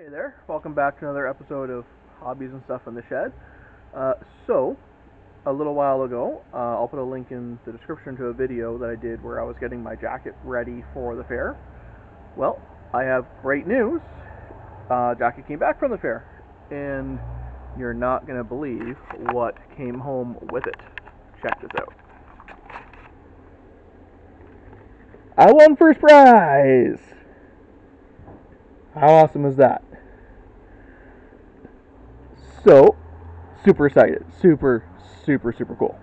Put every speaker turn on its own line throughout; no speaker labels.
Hey there, welcome back to another episode of Hobbies and Stuff in the Shed. So, a little while ago, I'll put a link in the description to a video that I did where I was getting my jacket ready for the fair. Well, I have great news. Jacket came back from the fair, and you're not going to believe what came home with it. Check this out. I won first prize! How awesome is that? So, super excited. Super cool.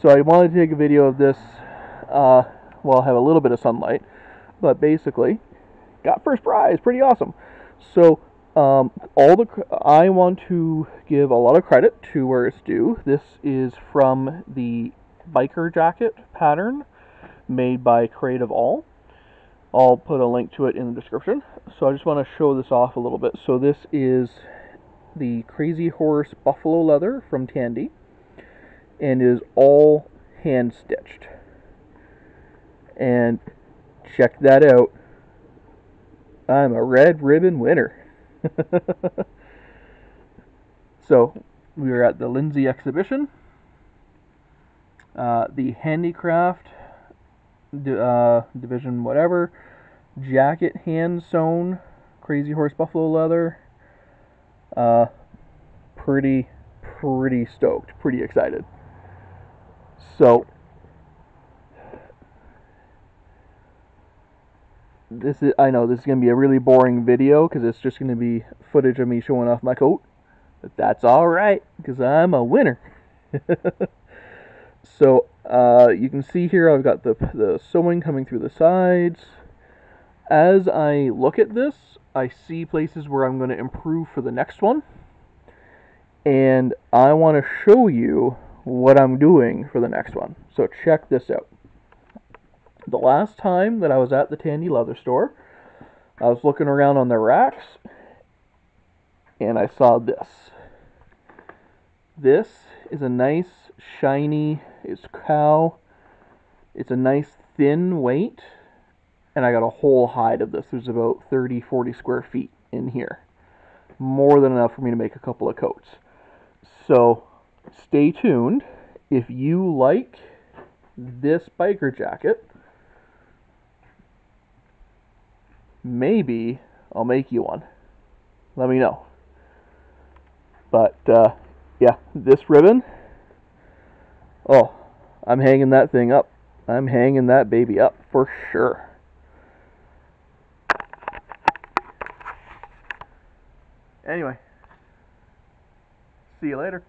So I wanted to take a video of this while I have a little bit of sunlight. But basically, got first prize. Pretty awesome. So, I want to give a lot of credit to where it's due. This is from the biker jacket pattern made by Creative All. I'll put a link to it in the description. So I just want to show this off a little bit. So this is the Crazy Horse buffalo leather from Tandy, and is all hand stitched. And check that out. I'm a red ribbon winner. So we were at the Lindsay exhibition. The handicraft division, whatever, jacket hand sewn, Crazy Horse buffalo leather. Pretty stoked, pretty excited. So I know this is going to be a really boring video because it's just going to be footage of me showing off my coat. But that's alright, because I'm a winner. So you can see here I've got the sewing coming through the sides. As I look at this, I see places where I'm going to improve for the next one. And I want to show you what I'm doing for the next one. So check this out. The last time that I was at the Tandy leather store, I was looking around on the racks, and I saw this. This is a nice, shiny, it's cow. It's a nice thin weight, and I got a whole hide of this. There's about 30-40 square feet in here. More than enough for me to make a couple of coats. So, stay tuned. If you like this biker jacket, maybe I'll make you one. Let me know. But, yeah, this ribbon, oh, I'm hanging that thing up. I'm hanging that baby up for sure. Anyway, see you later.